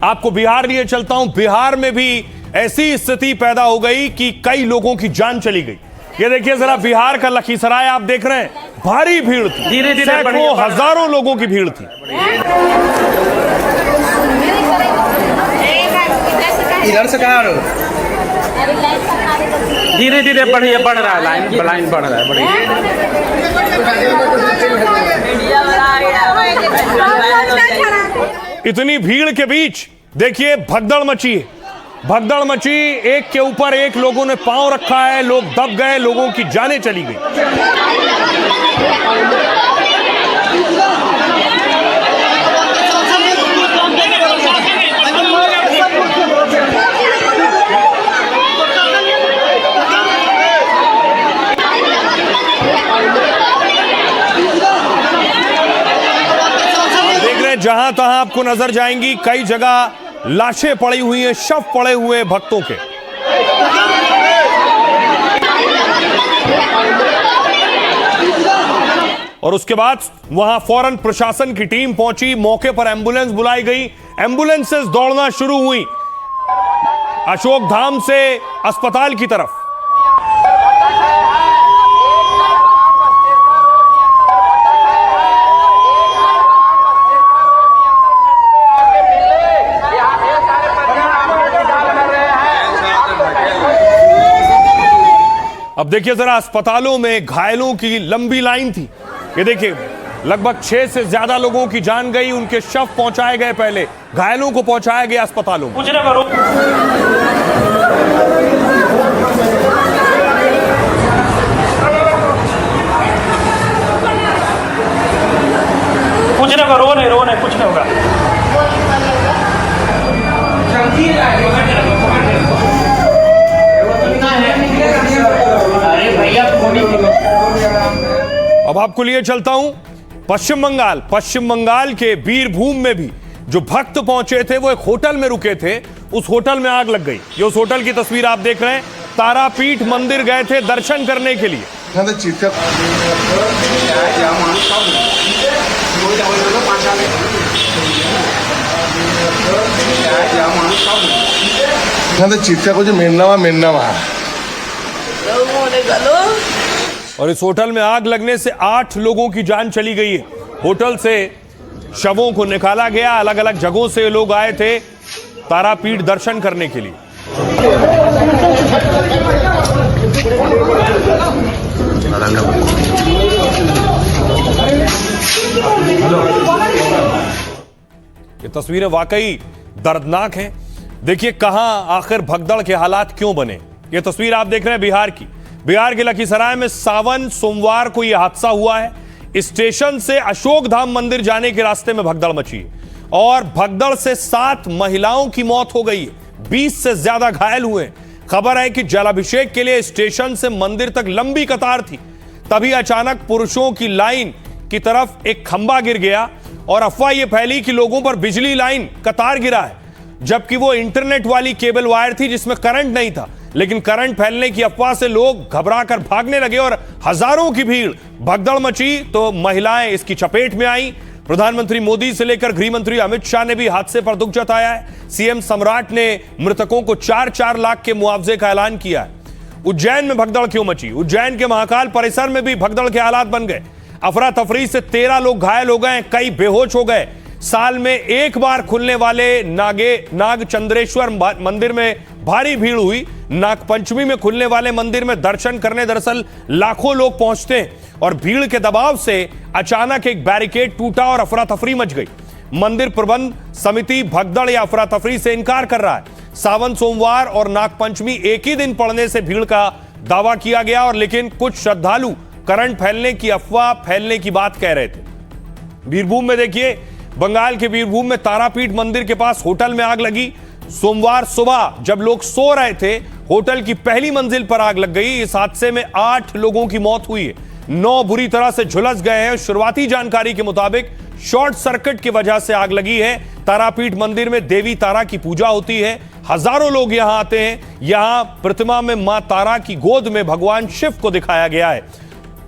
आपको बिहार लिए चलता हूं। बिहार में भी ऐसी स्थिति पैदा हो गई कि कई लोगों की जान चली गई। ये देखिए जरा, बिहार का लखीसराय आप देख रहे हैं, भारी भीड़ थी, धीरे-धीरे सैकड़ों हजारों लोगों की भीड़ थी। इधर से कहाँ धीरे धीरे बढ़िए बढ़ रहा है, लाइन बढ़ रहा है, इतनी भीड़ के बीच देखिए भगदड़ मची है। भगदड़ मची, एक के ऊपर एक लोगों ने पांव रखा है, लोग दब गए, लोगों की जानें चली गई। जहां तहां आपको नजर जाएंगी, कई जगह लाशें पड़ी हुई हैं, शव पड़े हुए भक्तों के। और उसके बाद वहां फौरन प्रशासन की टीम पहुंची, मौके पर एम्बुलेंस बुलाई गई, एम्बुलेंसेस दौड़ना शुरू हुई अशोकधाम से अस्पताल की तरफ। अब देखिए जरा, अस्पतालों में घायलों की लंबी लाइन थी। ये देखिए लगभग 6 से ज्यादा लोगों की जान गई, उनके शव पहुंचाए गए, पहले घायलों को पहुंचाया गया अस्पतालों में। कुछ ना करो, रो नहीं, कुछ नहीं होगा। अब आपको लिए चलता हूं पश्चिम बंगाल। पश्चिम बंगाल के बीरभूम में भी जो भक्त पहुंचे थे वो एक होटल में रुके थे, उस होटल में आग लग गई। ये उस होटल की तस्वीर आप देख रहे हैं। तारापीठ मंदिर गए थे दर्शन करने के लिए। চিৎকার করছে মেন্নামা মেন্নামা। और इस होटल में आग लगने से 8 लोगों की जान चली गई है। होटल से शवों को निकाला गया, अलग अलग जगहों से लोग आए थे तारापीठ दर्शन करने के लिए। ये तस्वीरें वाकई दर्दनाक हैं। देखिए कहां आखिर भगदड़ के हालात क्यों बने। ये तस्वीर आप देख रहे हैं बिहार की। बिहार के लखीसराय में सावन सोमवार को यह हादसा हुआ है। स्टेशन से अशोकधाम मंदिर जाने के रास्ते में भगदड़ मची है और भगदड़ से 7 महिलाओं की मौत हो गई है, 20 से ज्यादा घायल हुए। खबर है कि जलाभिषेक के लिए स्टेशन से मंदिर तक लंबी कतार थी, तभी अचानक पुरुषों की लाइन की तरफ एक खंभा गिर गया और अफवाह यह फैली कि लोगों पर बिजली लाइन कतार गिरा है, जबकि वो इंटरनेट वाली केबल वायर थी जिसमें करंट नहीं था। लेकिन करंट फैलने की अफवाह से लोग घबराकर भागने लगे और हजारों की भीड़, भगदड़ मची तो महिलाएं इसकी चपेट में आई। प्रधानमंत्री मोदी से लेकर गृह मंत्री अमित शाह ने भी हादसे पर दुख जताया है। सीएम सम्राट ने मृतकों को 4-4 लाख के मुआवजे का ऐलान किया है। उज्जैन में भगदड़ क्यों मची? उज्जैन के महाकाल परिसर में भी भगदड़ के हालात बन गए। अफरा तफरी से 13 लोग घायल हो गए, कई बेहोश हो गए। साल में एक बार खुलने वाले नागचंद्रेश्वर मंदिर में भारी भीड़ हुई। नागपंचमी में खुलने वाले मंदिर में दर्शन करने दरअसल लाखों लोग पहुंचते हैं और भीड़ के दबाव से अचानक एक बैरिकेड टूटा और अफरा तफरी मच गई। मंदिर प्रबंध समिति भगदड़ या अफरा तफरी से इनकार कर रहा है। सावन सोमवार और नागपंचमी एक ही दिन पड़ने से भीड़ का दावा किया गया, और लेकिन कुछ श्रद्धालु करंट फैलने की अफवाह फैलने की बात कह रहे थे। बीरभूम में देखिए, बंगाल के बीरभूम में तारापीठ मंदिर के पास होटल में आग लगी। सोमवार सुबह जब लोग सो रहे थे, होटल की पहली मंजिल पर आग लग गई। इस हादसे में 8 लोगों की मौत हुई है, 9 बुरी तरह से झुलस गए हैं। शुरुआती जानकारी के मुताबिक शॉर्ट सर्किट की वजह से आग लगी है। तारापीठ मंदिर में देवी तारा की पूजा होती है, हजारों लोग यहां आते हैं। यहां प्रतिमा में मां तारा की गोद में भगवान शिव को दिखाया गया है।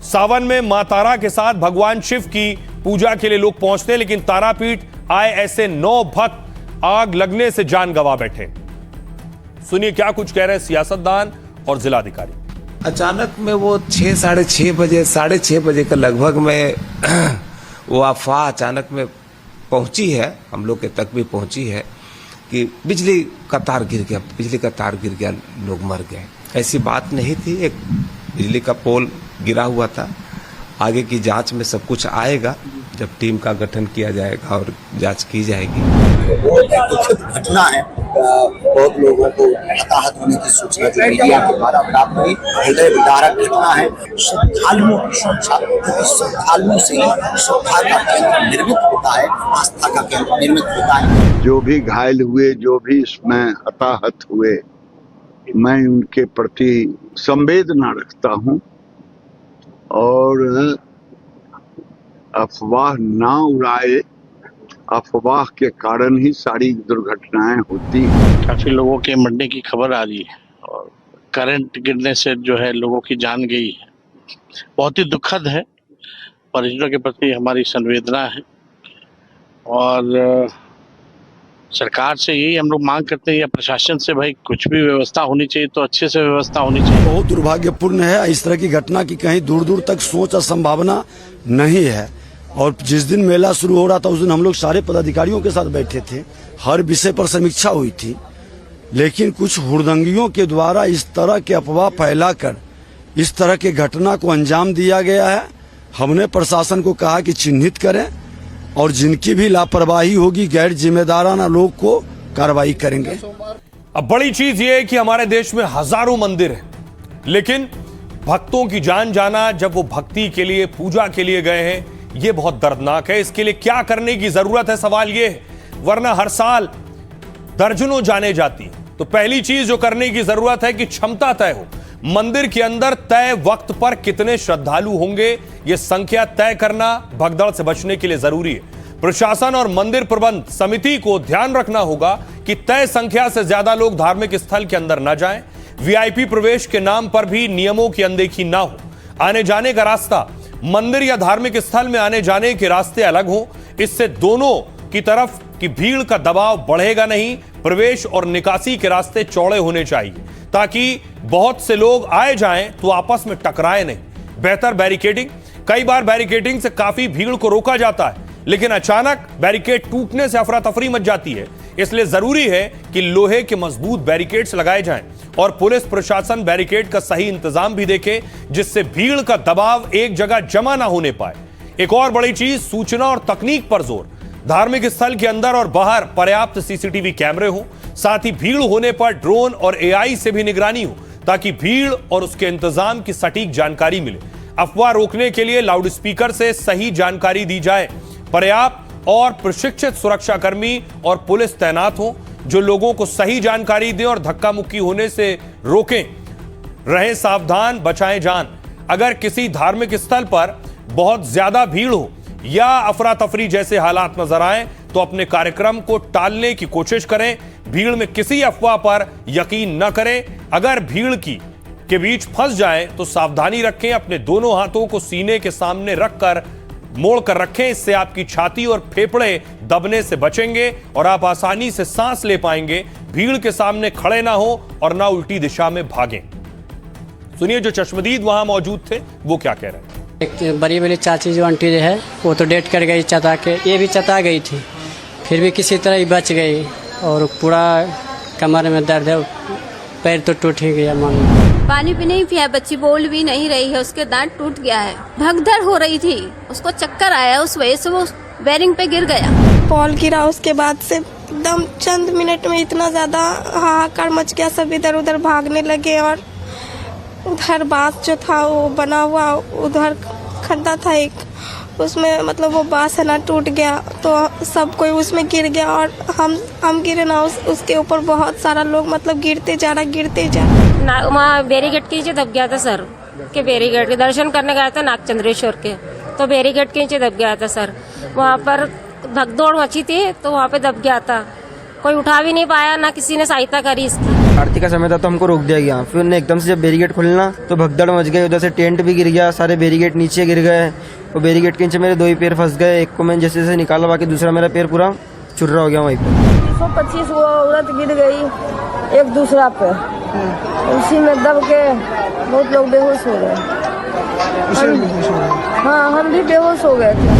सावन में मां तारा के साथ भगवान शिव की पूजा के लिए लोग पहुंचते हैं, लेकिन तारापीठ आए ऐसे 9 भक्त आग लगने से जान गंवा बैठे। सुनिए क्या कुछ कह रहे हैं सियासतदान और जिलाधिकारी। अचानक में वो 6-6:30 बजे 6:30 बजे के लगभग में वो अफवाह अचानक में पहुंची है, हम लोग के तक भी पहुंची है कि बिजली का तार गिर गया, लोग मर गए। ऐसी बात नहीं थी, एक बिजली का पोल गिरा हुआ था। आगे की जांच में सब कुछ आएगा जब टीम का गठन किया जाएगा और जांच की जाएगी। वो एक दुखद घटना है, बहुत लोगों को हताहत होने की सूचना जो मीडिया के द्वारा प्राप्त हुई, हृदय विदारक घटना है। श्रद्धालुओं की सुरक्षा, क्योंकि श्रद्धालुओं से ही श्रद्धा का केंद्र निर्मित होता है, आस्था का केंद्र निर्मित होता है। जो भी घायल हुए, जो भी इसमें हताहत हुए, मैं उनके प्रति संवेदना रखता हूं और अफवाह ना उड़ाए। अफवाह के कारण ही सारी दुर्घटनाएं होती हैं। काफी लोगों के मरने की खबर आ रही है और करंट गिरने से जो है लोगों की जान गई है। बहुत ही दुखद है, परिजनों के प्रति हमारी संवेदना है और सरकार से यही हम लोग मांग करते हैं या प्रशासन से, भाई कुछ भी व्यवस्था होनी चाहिए तो अच्छे से व्यवस्था होनी चाहिए। बहुत दुर्भाग्यपूर्ण है इस तरह की घटना की कहीं दूर दूर तक सोच और संभावना नहीं है। और जिस दिन मेला शुरू हो रहा था उस दिन हम लोग सारे पदाधिकारियों के साथ बैठे थे, हर विषय पर समीक्षा हुई थी, लेकिन कुछ हुड़दंगियों के द्वारा इस तरह के अफवाह फैलाकर इस तरह के घटना को अंजाम दिया गया है। हमने प्रशासन को कहा कि चिन्हित करें और जिनकी भी लापरवाही होगी, गैर जिम्मेदाराना लोग को कार्रवाई करेंगे। अब बड़ी चीज यह है कि हमारे देश में हजारों मंदिर हैं, लेकिन भक्तों की जान जाना जब वो भक्ति के लिए, पूजा के लिए गए हैं, ये बहुत दर्दनाक है। इसके लिए क्या करने की जरूरत है, सवाल ये है। वरना हर साल दर्जनों जाने जाती है, तो पहली चीज जो करने की जरूरत है कि क्षमता तय हो। मंदिर के अंदर तय वक्त पर कितने श्रद्धालु होंगे, यह संख्या तय करना भगदड़ से बचने के लिए जरूरी है। प्रशासन और मंदिर प्रबंध समिति को ध्यान रखना होगा कि तय संख्या से ज्यादा लोग धार्मिक स्थल के अंदर न जाएं। वीआईपी प्रवेश के नाम पर भी नियमों की अनदेखी ना हो। आने जाने का रास्ता, मंदिर या धार्मिक स्थल में आने जाने के रास्ते अलग हो। इससे दोनों की तरफ की भीड़ का दबाव बढ़ेगा नहीं। प्रवेश और निकासी के रास्ते चौड़े होने चाहिए ताकि बहुत से लोग आए जाएं तो आपस में टकराए नहीं। बेहतर बैरिकेडिंग, कई बार बैरिकेडिंग से काफी भीड़ को रोका जाता है, लेकिन अचानक बैरिकेड टूटने से अफरा तफरी मच जाती है। इसलिए जरूरी है कि लोहे के मजबूत बैरिकेड्स लगाए जाएं और पुलिस प्रशासन बैरिकेड का सही इंतजाम भी देखे, जिससे भीड़ का दबाव एक जगह जमा ना होने पाए। एक और बड़ी चीज, सूचना और तकनीक पर जोर। धार्मिक स्थल के अंदर और बाहर पर्याप्त सीसीटीवी कैमरे हो, साथ ही भीड़ होने पर ड्रोन और एआई से भी निगरानी हो ताकि भीड़ और उसके इंतजाम की सटीक जानकारी मिले। अफवाह रोकने के लिए लाउडस्पीकर से सही जानकारी दी जाए। पर्याप्त और प्रशिक्षित सुरक्षाकर्मी और पुलिस तैनात हो जो लोगों को सही जानकारी दें और धक्का मुक्की होने से रोकें। रहें सावधान, बचाएं जान। अगर किसी धार्मिक स्थल पर बहुत ज्यादा भीड़ हो या अफरा तफरी जैसे हालात नजर आए तो अपने कार्यक्रम को टालने की कोशिश करें। भीड़ में किसी अफवाह पर यकीन न करें। अगर भीड़ के बीच फंस जाएं तो सावधानी रखें। अपने दोनों हाथों को सीने के सामने रखकर मोड़ कर रखें। इससे आपकी छाती और फेफड़े दबने से बचेंगे और आप आसानी से सांस ले पाएंगे। भीड़ के सामने खड़े ना हो और ना उल्टी दिशा में भागें। सुनिए जो चश्मदीद वहां मौजूद थे वो क्या कह रहे हैं। एक बड़ी बड़ी चाची जो आंटी जो है वो तो डेट कर गई चता के, ये भी चता गई थी, फिर भी किसी तरह ही बच गई और पूरा कमर में दर्द है, पैर तो टूट ही गया। मानो पानी भी नहीं पिया, बच्ची बोल भी नहीं रही है, उसके दांत टूट गया है, भगदड़ हो रही थी, उसको चक्कर आया, उस वजह से वो बेरिंग पे गिर गया। पॉल गिरा, उसके बाद से एकदम चंद मिनट में इतना ज्यादा हाहाकार मच गया, सब इधर उधर भागने लगे और उधर बांस जो था वो बना हुआ, उधर खड्डा था एक, उसमें मतलब वो बांस है ना टूट गया तो सब कोई उसमें गिर गया और हम गिरे ना, उसके ऊपर बहुत सारा लोग मतलब गिरते जा रहा। वहाँ बैरिकेड के नीचे दब गया था सर, के बैरिकेड के दर्शन करने गया था नागचंद्रेश्वर के, तो बैरिकेड के नीचे दब गया था सर। वहाँ पर भगदौड़ मची थी तो वहाँ पे दब गया था, कोई उठा भी नहीं पाया, ना किसी ने सहायता करी इसकी। आरती का समय था तो हमको रोक दिया गया, फिर उन्हें एकदम से जब बैरिकेड खोलना तो भगदड़ मच गई, उधर से टेंट भी गिर गया, सारे बैरिकेड नीचे गिर गए। वो बैरिकेड के नीचे मेरे 2 ही पैर फंस गए, एक को मैंने जैसे जैसे निकाला, बाकी दूसरा मेरा पैर पूरा चुर्रा हो गया वहीं पर। 225 वो औरत गिर गई एक दूसरा पे, उसी में दब के बहुत लोग बेहोश हो गए। हाँ, हम भी बेहोश हो गए थे।